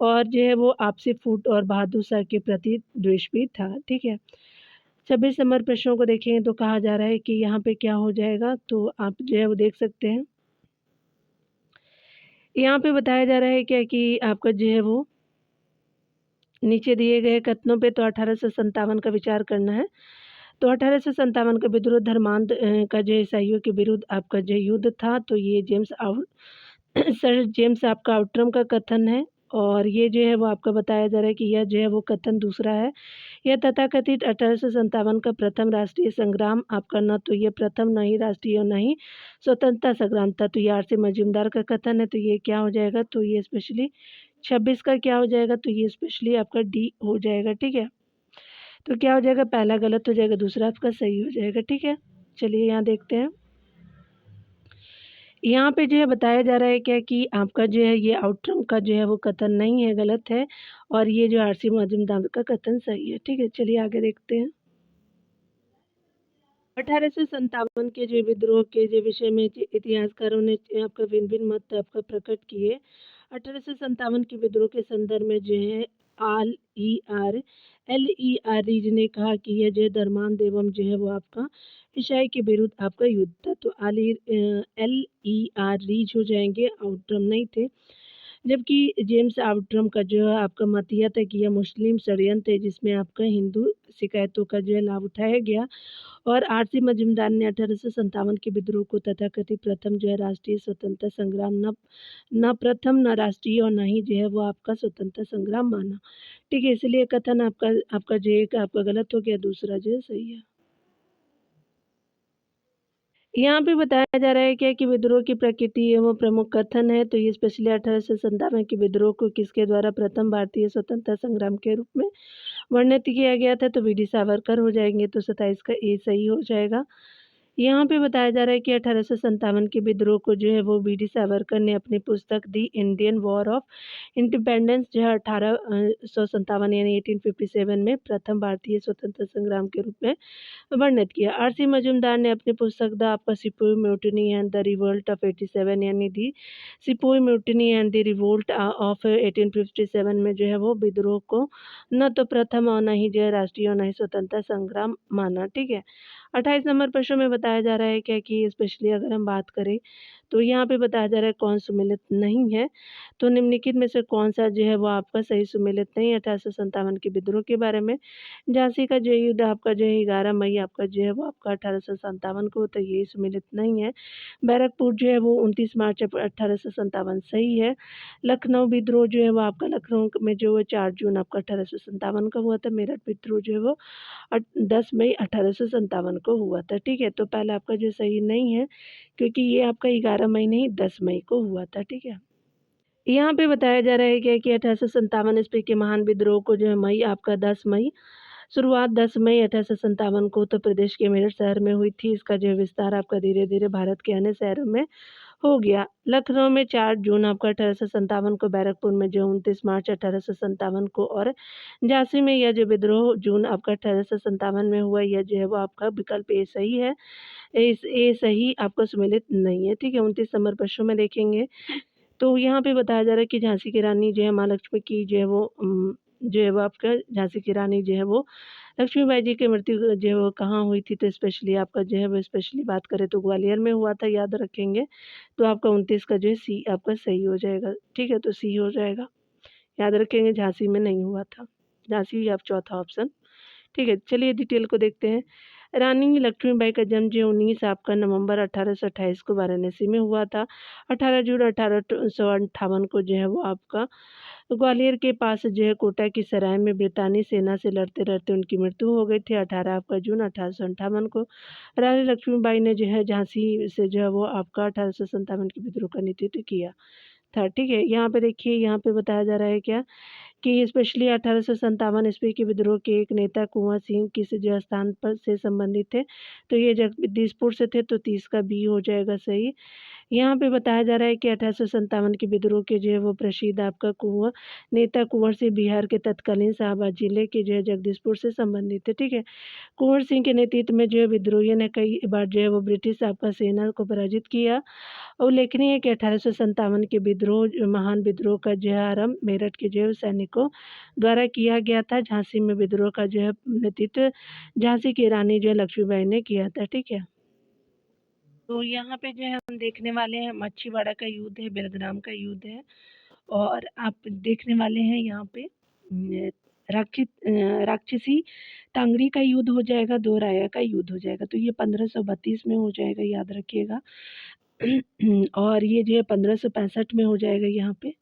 और जो है वो आपसी फूट और बहादुर शाह के प्रति द्वेष भी था। ठीक है। 26 नंबर प्रश्नों को देखेंगे तो कहा जा रहा है कि यहाँ पे क्या हो जाएगा, तो आप जो है वो देख सकते हैं। यहाँ पे बताया जा रहा है क्या कि आपका जो है वो नीचे दिए गए कथनों पे तो 1857 का विचार करना है। तो 1857 का विद्रोह धर्मांध का जो ईसाइयों के विरुद्ध आपका जो युद्ध था, तो ये सर जेम्स आपका आउटरम का कथन है, और ये जो है वो आपका बताया जा रहा है कि यह जो है वो कथन दूसरा है। यह तथाकथित 1857 का प्रथम राष्ट्रीय संग्राम आपका न तो ये प्रथम, न ही राष्ट्रीय और न ही स्वतंत्रता संग्राम था, तो ये आर.सी. मजूमदार का कथन है, तो ये क्या हो जाएगा, तो ये स्पेशली 26 का क्या हो जाएगा, तो ये स्पेशली आपका डी हो जाएगा। ठीक है। तो क्या हो जाएगा, पहला गलत हो जाएगा, दूसरा आपका सही हो जाएगा। ठीक है। चलिए यहाँ देखते हैं। यहाँ पे जो है बताया जा रहा है क्या कि आपका जो है ये आउटरम का जो है वो कथन नहीं है, गलत है, और ये जो आर.सी. मजूमदार का कथन सही है। ठीक है। चलिए आगे देखते हैं। 1857 के जो विद्रोह के जो विषय में इतिहासकारों ने आपका भिन्न मत आपका प्रकट किए। 1857 के विद्रोह के संदर्भ में जो है एल ई आर रीज ने कहा कि यह जो है धर्मांध एवं जो है वो आपका ईसाई के विरुद्ध आपका युद्ध था, तो एल ई आर रीज हो जाएंगे, आउटरम नहीं थे। जबकि जेम्स आउटरम का जो है आपका मत यह था कि यह मुस्लिम षड्यंत्र है जिसमें आपका हिंदू शिकायतों का जो है लाभ उठाया गया, और आर.सी. मजूमदार ने 1857 के विद्रोह को तथाकथित प्रथम जो है राष्ट्रीय स्वतंत्रता संग्राम न प्रथम, न राष्ट्रीय, और न ही जो है वो आपका स्वतंत्रता संग्राम माना। ठीक है। इसलिए कथन आपका आपका जो एक आपका गलत हो गया, दूसरा जो है सही है। यहाँ पे बताया जा रहा है क्या कि विद्रोह की प्रकृति एवं प्रमुख कथन है, तो ये स्पेशली 1857 के विद्रोह को किसके द्वारा प्रथम भारतीय स्वतंत्रता संग्राम के रूप में वर्णित किया गया था, तो वी.डी. सावरकर हो जाएंगे, तो 27 का ए सही हो जाएगा। यहाँ पे बताया जा रहा है कि 1857 के विद्रोह को जो है वो वीडी सावरकर ने अपनी पुस्तक दी इंडियन वॉर ऑफ इंडिपेंडेंस जो है 1857 यानी 1857 में प्रथम भारतीय स्वतंत्रता संग्राम के रूप में वर्णित किया। आर.सी. मजूमदार ने अपनी पुस्तक द आपका sepoy mutiny and the revolt of 87 यानी the sepoy mutiny and the revolt of 1857 में जो है वो विद्रोह को न तो प्रथम और न ही जो है राष्ट्रीय और न ही स्वतंत्रता संग्राम माना। ठीक है, 28 नंबर प्रश्न में बताया जा रहा है क्या कि स्पेशली अगर हम बात करें तो यहाँ पे बताया जा रहा है कौन सुमेलित नहीं है, तो निम्नलिखित में से कौन सा जो है वो आपका सही सुमेलित नहीं है 1857 के विद्रोह के बारे में। झांसी का जो युद्ध आपका जो है 11 मई आपका जो है वो आपका 1857 को, तो ये सुमेलित नहीं है। बैरकपुर जो है वो 29 मार्च 1857 सही है। लखनऊ विद्रोह जो है वो आपका लखनऊ में जो है 4 जून आपका 1857 का हुआ था। मेरठ विद्रोह जो है वो 10 मई 1857 को हुआ था। ठीक है, तो पहला आपका जो सही नहीं है क्योंकि ये आपका 11 मई नहीं 10 मई को हुआ था। ठीक है, यहाँ पे बताया जा रहा है क्या कि 1857 ईस्वी के महान विद्रोह को जो है मई आपका 10 मई शुरुआत 10 मई 1857 को उत्तर प्रदेश के मेरठ शहर में हुई थी। इसका जो है विस्तार आपका धीरे धीरे भारत के अन्य शहरों में हो गया। लखनऊ में 4 जून आपका 1857 को, बैरकपुर में जो 29 मार्च 1857 को और झांसी में यह जो विद्रोह जून आपका 1857 में हुआ, यह जो है वो आपका विकल्प ए सही है। ए सही आपका सुमेलित नहीं है। ठीक है, 29 नंबर प्रश्न में देखेंगे तो यहाँ पे बताया जा रहा है कि झांसी की रानी जो है महालक्ष्मी की जो है वो जो है वो आपका झांसी की रानी जो है वो लक्ष्मीबाई जी की मृत्यु जो है वो कहाँ हुई थी, तो स्पेशली आपका जो है वो स्पेशली बात करें तो ग्वालियर में हुआ था, याद रखेंगे। तो आपका 29 का जो है सी आपका सही हो जाएगा। ठीक है, तो सी हो जाएगा, याद रखेंगे झांसी में नहीं हुआ था। झांसी आप चौथा ऑप्शन। ठीक है, चलिए डिटेल को देखते हैं। रानी लक्ष्मीबाई का जन्म जो 19 आपका नवंबर 1828 को वाराणसी में हुआ था। 18 जून 1858 को जो है वो आपका ग्वालियर के पास जो है कोटा की सराय में ब्रितानी सेना से लड़ते लड़ते उनकी मृत्यु हो गई थी। 18 आपका जून 1858 को रानी लक्ष्मीबाई ने जो है झांसी से जो है वो आपका 1857 के विद्रोह का नेतृत्व किया था। ठीक है, यहाँ पे देखिए, यहाँ पे बताया जा रहा है क्या कि स्पेशली 1857 ईस्वी के विद्रोह के एक नेता कुंवर सिंह किस जो स्थान पर से संबंधित थे, तो ये जगदीशपुर से थे, तो 30 का बी हो जाएगा सही। यहाँ पे बताया जा रहा है कि 1857 के विद्रोह के जो है वो प्रसिद्ध आपका कुंवर नेता कुंवर सिंह बिहार के तत्कालीन शाहबाद जिले के जो है जगदीशपुर से संबंधित थे। ठीक है, कुंवर सिंह के नेतृत्व में जो है विद्रोहियों ने कई बार जो है वो ब्रिटिश आपका सेना को पराजित किया। उल्लेखनीय है कि 1857 के महान विद्रोह का जो है आरंभ मेरठ के जो है सैनिकों द्वारा किया गया था। झांसी में विद्रोह का जो है नेतृत्व झांसी की रानी जो है लक्ष्मीबाई ने किया था। ठीक है, तो यहाँ पे जो है हम देखने वाले हैं मच्छीवाड़ा का युद्ध है, बेलग्राम का युद्ध है, और आप देखने वाले हैं यहाँ पे राक्षसी टांगरी का युद्ध हो जाएगा, दो राया का युद्ध हो जाएगा। तो ये 1532 में हो जाएगा, याद रखिएगा। और ये जो है 1565 में हो जाएगा। यहाँ पे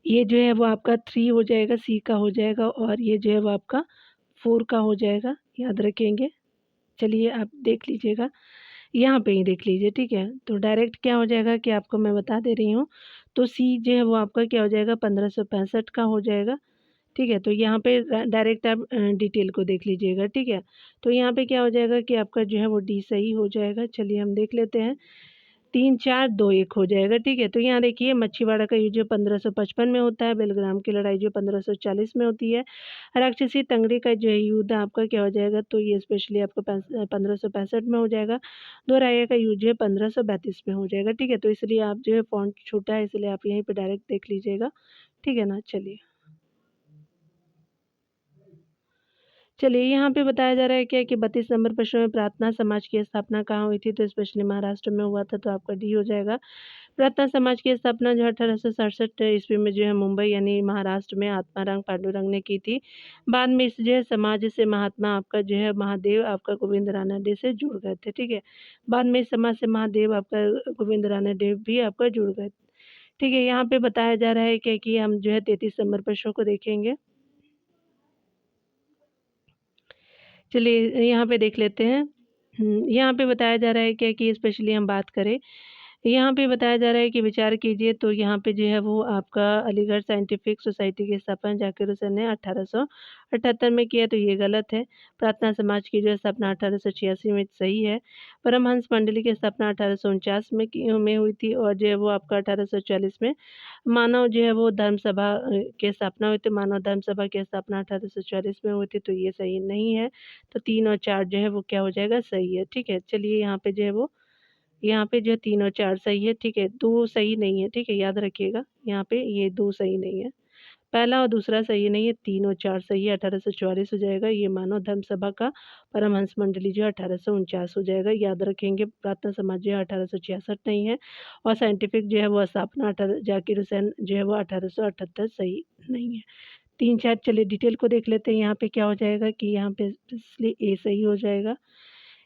ये जो है वो आपका 3 हो जाएगा, सी का हो जाएगा, और ये जो है वो आपका 4 का हो जाएगा, याद रखेंगे। चलिए आप देख लीजिएगा, यहाँ पे ही देख लीजिए। ठीक है, तो डायरेक्ट क्या हो जाएगा कि आपको मैं बता दे रही हूँ, तो सी जो है वो आपका क्या हो जाएगा 1565 का हो जाएगा। ठीक है, तो यहाँ पे डायरेक्ट आप डिटेल को देख लीजिएगा। ठीक है, तो यहाँ पे क्या हो जाएगा कि आपका जो है वो डी सही हो जाएगा। चलिए हम देख लेते हैं, 3 4 2 1 हो जाएगा। ठीक है, तो यहाँ देखिए मच्छीवाड़ा का युद्ध जो 1555 में होता है, बेलग्राम की लड़ाई जो 1540 में होती है, राक्षसी तंगड़ी का जो है युद्ध आपका क्या हो जाएगा, तो ये स्पेशली आपका 1565 में हो जाएगा। दोराया का युद्ध जो है 1532 में हो जाएगा। ठीक है, तो इसलिए आप जो है फॉन्ट छोटा है, इसलिए आप यहीं पर डायरेक्ट देख लीजिएगा। ठीक है ना, चलिए यहाँ पे बताया जा रहा है क्या कि 32 नंबर प्रश्न में प्रार्थना समाज की स्थापना कहाँ हुई थी, तो स्पेशली महाराष्ट्र में हुआ था, तो आपका डी हो जाएगा। प्रार्थना समाज की स्थापना जो 1867 ईस्वी में जो है मुंबई यानी महाराष्ट्र में आत्माराम पांडुरंग ने की थी। बाद में इस जो है समाज से महात्मा आपका जो है महादेव आपका गोविंद रानडे से जुड़ गए थे। ठीक है, बाद में इस समाज से महादेव आपका गोविंद रानडे भी आपका जुड़ गए। ठीक है, यहाँ पे बताया जा रहा है क्या कि हम जो है 33 नंबर प्रश्नों को देखेंगे। चलिए यहाँ पे देख लेते हैं। यहाँ पे बताया जा रहा है क्या कि स्पेशली हम बात करें यहाँ पे बताया जा रहा है कि विचार कीजिए, तो यहाँ पे जो है वो आपका अलीगढ़ साइंटिफिक सोसाइटी की स्थापना ज़ाकिर हुसैन ने 1878 में किया, तो ये गलत है। प्रार्थना समाज की जो है स्थापना 1886 में सही है। परमहंस मंडली की स्थापना 1849 में हुई थी, और जो है वो आपका 1840 में मानव जो है वो धर्म सभा की स्थापना हुई थी। मानव धर्म सभा की स्थापना 1840 में हुई थी, तो ये सही नहीं है। तो 3 और 4 जो है वो क्या हो जाएगा, सही है। ठीक है, चलिए यहाँ पे जो है वो यहाँ पे जो है 3 और 4 सही है, ठीक है, 2 सही नहीं है, ठीक है, याद रखिएगा, यहाँ पे ये 2 सही नहीं है। पहला और दूसरा सही नहीं है, 3 और 4 सही है, 1844 हो जाएगा, ये मानव धर्म सभा का परमहंस मंडली जो है 1849 हो जाएगा, याद रखेंगे। प्रार्थना समाज जो है 1866 नहीं है, और साइंटिफिक जो है वो स्थापना ज़ाकिर हुसैन जो है वो 1878 सही नहीं है। 3-4 चलिए डिटेल को देख लेते हैं, यहाँ पे क्या हो जाएगा कि यहाँ पे इसलिए ए सही हो जाएगा।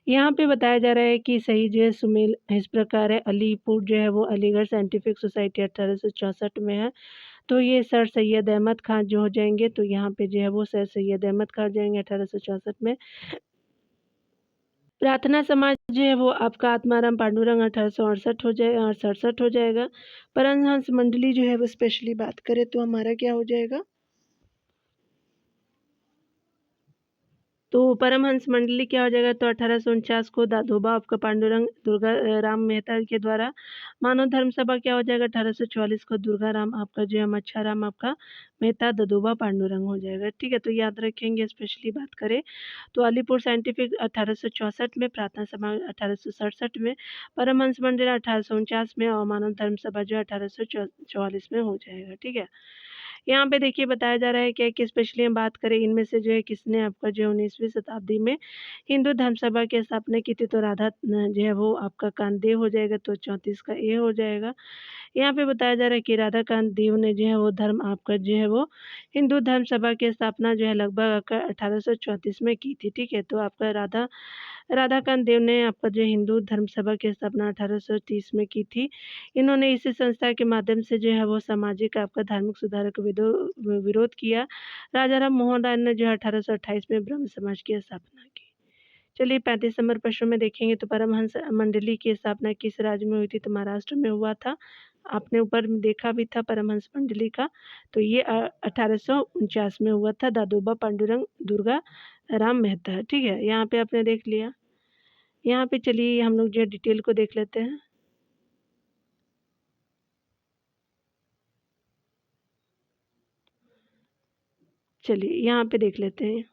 यहाँ पे बताया जा रहा है कि सही जो है सुमेल इस प्रकार है, अलीपुर जो है वो अलीगढ़ साइंटिफिक सोसाइटी 1864 में है, तो ये सर सैयद अहमद खान जो हो जाएंगे, तो यहाँ पे जो है वो सर सैयद अहमद खान हो जाएंगे 1864 में। प्रार्थना समाज जो है वो आपका आत्माराम पांडुरंग 1868 हो जाए और 67 हो जाएगा। परमहंस मंडली जो है वो स्पेशली बात करें तो हमारा क्या हो जाएगा, तो परमहंस मंडली क्या हो जाएगा, तो 1849 को दादोबा आपका पांडुरंग दुर्गा राम मेहता के द्वारा। मानव धर्म सभा क्या हो जाएगा, 1844 को दुर्गा राम आपका जो है मच्छा राम आपका मेहता ददोबा पांडुरंग हो जाएगा। ठीक है, तो याद रखेंगे। स्पेशली बात करें तो अलीपुर साइंटिफिक 1864 में, प्रार्थना सभा 1867 में, परमहंस मंडल 1849 में, और मानव धर्म सभा जो है 1844 में हो जाएगा। ठीक है, यहाँ पे देखिए बताया जा रहा है क्या कि स्पेशली हम बात करें इनमें से जो है किसने आपका जो 19वीं शताब्दी में हिंदू धर्म सभा की स्थापना की थी, तो राधा जो है वो आपका कांतदेव हो जाएगा, तो 34 का ए हो जाएगा। यहाँ पे बताया जा रहा है कि राधा कांत देव ने जो है वो धर्म आपका जो है वो हिंदू धर्म सभा की स्थापना जो है लगभग आपका 1834 में की थी। ठीक है, तो आपका राधाकांत देव ने आपका जो हिंदू धर्म सभा की स्थापना 1830 में की थी। इन्होंने इसी संस्था के माध्यम से जो है वो सामाजिक आपका धार्मिक सुधार का विरोध किया। राजा राम मोहन राय ने जो है 1828 में ब्रह्म समाज की स्थापना की। चलिए 35 नंबर प्रश्न में देखेंगे, तो परमहंस मंडली की स्थापना किस राज्य में हुई थी, तो महाराष्ट्र में हुआ था। आपने ऊपर में देखा भी था परमहंस मंडली का, तो ये 1849 में हुआ था, दादोबा पांडुरंग दुर्गा राम मेहता। ठीक है, यहाँ पे आपने देख लिया। यहाँ पे चलिए हम लोग जो है डिटेल को देख लेते हैं। चलिए यहाँ पे देख लेते हैं।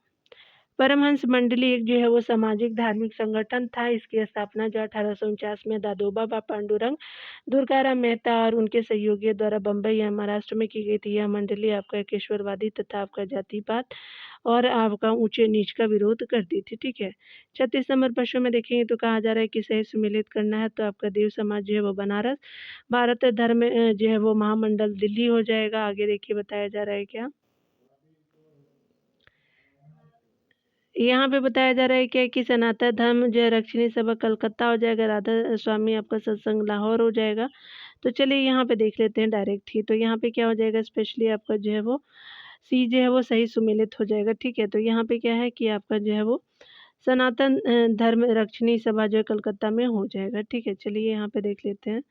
परमहंस मंडली एक जो है वो सामाजिक धार्मिक संगठन था। इसकी स्थापना जो 1849 में दादोबा पांडुरंग दुर्गाराम मेहता और उनके सहयोगियों द्वारा बम्बई या महाराष्ट्र में की गई थी। यह मंडली आपका एक ईश्वरवादी तथा आपका जातिवाद और आपका ऊंचे नीच का विरोध करती थी। ठीक है, 36 नंबर प्रश्न में देखेंगे तो कहा जा रहा है कि सही सुमिलित करना है, तो आपका देव समाज जो है वो बनारस, भारत धर्म जो है वो महामंडल दिल्ली हो जाएगा। आगे देखिए बताया जा रहा है क्या, यहाँ पे बताया जा रहा है क्या कि सनातन धर्म जो है रक्षिणी सभा कलकत्ता हो जाएगा, राधा स्वामी आपका सत्संग लाहौर हो जाएगा। तो चलिए यहाँ पे देख लेते हैं डायरेक्ट ही, तो यहाँ पे क्या हो जाएगा, स्पेशली आपका जो है वो सी जो है वो सही सुमेलित हो जाएगा। ठीक है, तो यहाँ पे क्या है कि आपका जो है वो सनातन धर्म रक्षिणी सभा जो है कलकत्ता में हो जाएगा। ठीक है, चलिए यहाँ पे देख लेते हैं।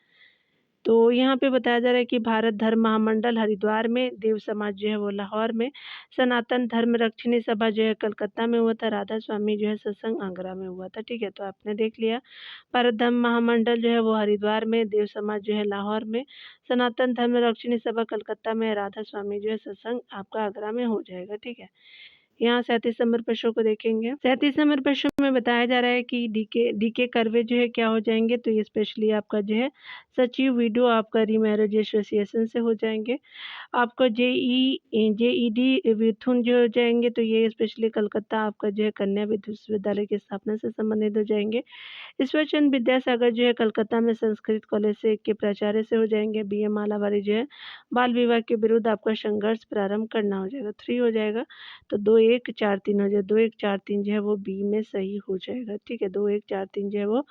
तो यहाँ पे बताया जा रहा है कि भारत धर्म महामंडल हरिद्वार में, देव समाज जो है वो लाहौर में, सनातन धर्म रक्षिणी सभा जो है कलकत्ता में हुआ था, राधा स्वामी जो है सत्संग आगरा में हुआ था। ठीक है, तो आपने देख लिया। भारत धर्म महामंडल जो है वो हरिद्वार में, देव समाज जो है लाहौर में, सनातन धर्म रक्षिणी सभा कलकत्ता में, राधा स्वामी जो है सत्संग आपका आगरा में हो जाएगा। ठीक है, यहाँ 37 नंबर प्रश्नों को देखेंगे। 37 नंबर प्रश्न में बताया जा रहा है कि डीके कर्वे जो है क्या हो जाएंगे, तो ये स्पेशली आपका जो है सचिव विडो आपका रीमैरिज एसोसिएशन से हो जाएंगे। आपका जेईडी विथुन जो हो जाएंगे, तो ये स्पेशली कलकत्ता आपका जो है कन्या विश्वविद्यालय की स्थापना से संबंधित हो जाएंगे। ईश्वरचंद विद्यासागर जो है कलकत्ता में संस्कृत कॉलेज से के प्राचार्य से हो जाएंगे। बीएम मालावारी जो है बाल विवाह के विरुद्ध आपका संघर्ष प्रारंभ करना हो जाएगा, 3 हो जाएगा। तो 2 1 4 3 हो जाए, 2 1 4 3 जो है वो बी में सही हो जाएगा। ठीक है, 2 1 4 3 जो है वो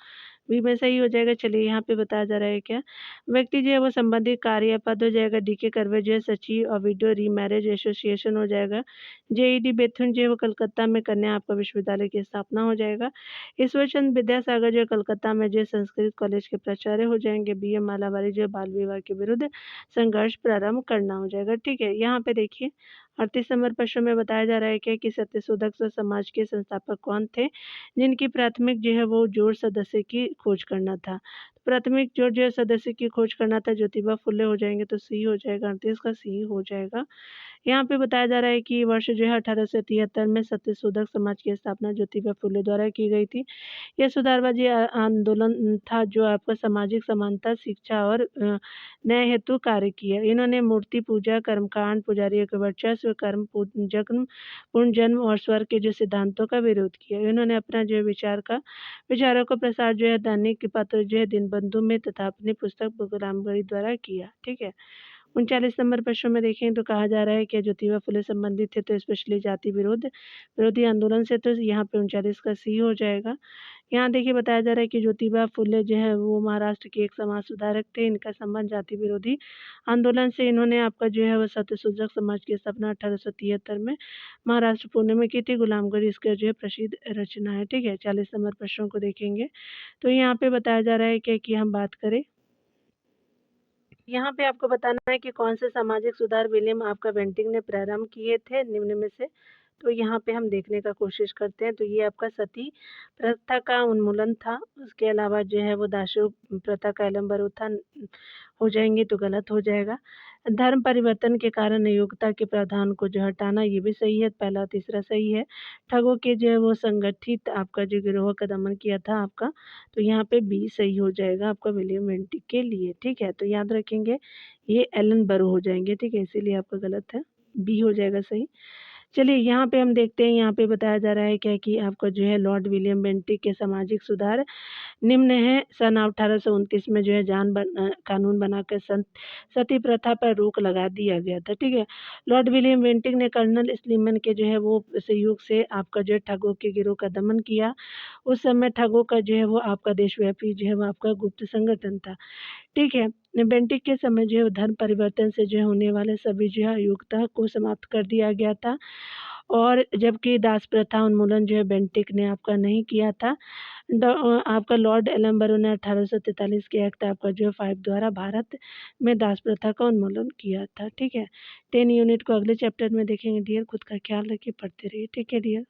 बी में सही हो जाएगा। चलिए यहाँ पे बताया जा रहा है क्या, व्यक्ति जो है वो संबंधित कार्य या पद हो जाएगा। डी के करवे जो है सचिव और विडो रीमैरिज एसोसिएशन हो जाएगा। जेईडी बेथुन जो है वो कलकत्ता में कन्या आपका विश्वविद्यालय की स्थापना हो जाएगा। ईश्वरचंद विद्यासागर जो है कलकत्ता में जो है संस्कृत कॉलेज के प्राचार्य हो जाएंगे। बी एम मालावारी जो है बाल विवाह के विरुद्ध संघर्ष प्रारंभ करना हो जाएगा। ठीक है, यहाँ पे देखिए 38 नंबर प्रश्न में बताया जा रहा है क्या कि सत्यशोधक समाज के संस्थापक कौन थे, जिनकी प्राथमिक जो है वो जोड़ सदस्य की खोज करना था। प्राथमिक जोड़ जो है सदस्य की खोज करना था, ज्योतिबा फुले हो जाएंगे, तो सी हो जाएगा। 38 का सी हो जाएगा। यहाँ पे बताया जा रहा है कि वर्ष जो है 1873 में सत्यशोधक समाज की स्थापना ज्योतिबा फुले द्वारा की गई थी। यह सुधारवादी आंदोलन था जो आपका सामाजिक समानता, शिक्षा और न्याय हेतु कार्य किया। इन्होंने मूर्ति पूजा, कर्मकांड, पुजारियों के वर्चस्व, कर्म जन्म, पुनर्जन्म और स्वर्ग के जो सिद्धांतों का विरोध किया। इन्होंने अपना जो विचारों का प्रसार जो है दैनिक पत्र जो है दिनबंधु में तथा अपनी पुस्तक गुलामगिरी द्वारा किया। ठीक है, 39 नंबर प्रश्न में देखें तो कहा जा रहा है कि ज्योतिबा फुले संबंधित थे तो स्पेशली जाति विरोधी आंदोलन से, तो यहाँ पे 39 का सी हो जाएगा। यहाँ देखिए बताया जा रहा है कि ज्योतिबा फुले जो है वो महाराष्ट्र के एक समाज सुधारक थे। इनका संबंध जाति विरोधी आंदोलन से। इन्होंने आपका जो है वो सत्यशोधक समाज की स्थापना 1873 में महाराष्ट्र पुणे में की थी। गुलामगिरी इसका जो है प्रसिद्ध रचना है। ठीक है, 40 नंबर प्रश्नों को देखेंगे तो यहाँ पे बताया जा रहा है कि हम बात करें, यहाँ पे आपको बताना है कि कौन से सामाजिक सुधार विलियम आपका बेंटिंक ने प्रारंभ किए थे निम्न में से। तो यहाँ पे हम देखने का कोशिश करते हैं, तो ये आपका सती प्रथा का उन्मूलन था। उसके अलावा जो है वो दासू प्रथा का एलम्बरोत्थान हो जाएंगे, तो गलत हो जाएगा। धर्म परिवर्तन के कारण नियोक्ता के प्रावधान को जो हटाना, ये भी सही है, पहला और तीसरा सही है। ठगों के जो है वो संगठित आपका जो गिरोह का दमन किया था आपका, तो यहाँ पे बी सही हो जाएगा आपका विलियम बेंटिक के लिए। ठीक है, तो याद रखेंगे ये एलन बरो हो जाएंगे। ठीक है, इसीलिए आपका गलत है, बी हो जाएगा सही। चलिए यहाँ पे हम देखते हैं, यहाँ पे बताया जा रहा है क्या कि आपका जो है लॉर्ड विलियम बेंटिक के सामाजिक सुधार निम्न है। सन 1829 में जो है कानून बनाकर सती प्रथा पर रोक लगा दिया गया था। ठीक है, लॉर्ड विलियम बेंटिक ने कर्नल स्लीमन के जो है वो सहयोग से आपका जो है ठगों के गिरोह का दमन किया। उस समय ठगों का जो है वो आपका देशव्यापी जो है वो आपका गुप्त संगठन था। ठीक है, बेंटिक के समय जो है धर्म परिवर्तन से जो है होने वाले सभी जो है अयोग्यता को समाप्त कर दिया गया था। और जबकि दास प्रथा उन्मूलन जो है बेंटिक ने आपका नहीं किया था। आपका लॉर्ड एलम्बरो ने 1843 के एक्ट आपका जो है 5 द्वारा भारत में दास प्रथा का उन्मूलन किया था। ठीक है, 10 यूनिट को अगले चैप्टर में देखेंगे डियर। खुद का ख्याल रखिए, पढ़ते रहिए। ठीक है डियर।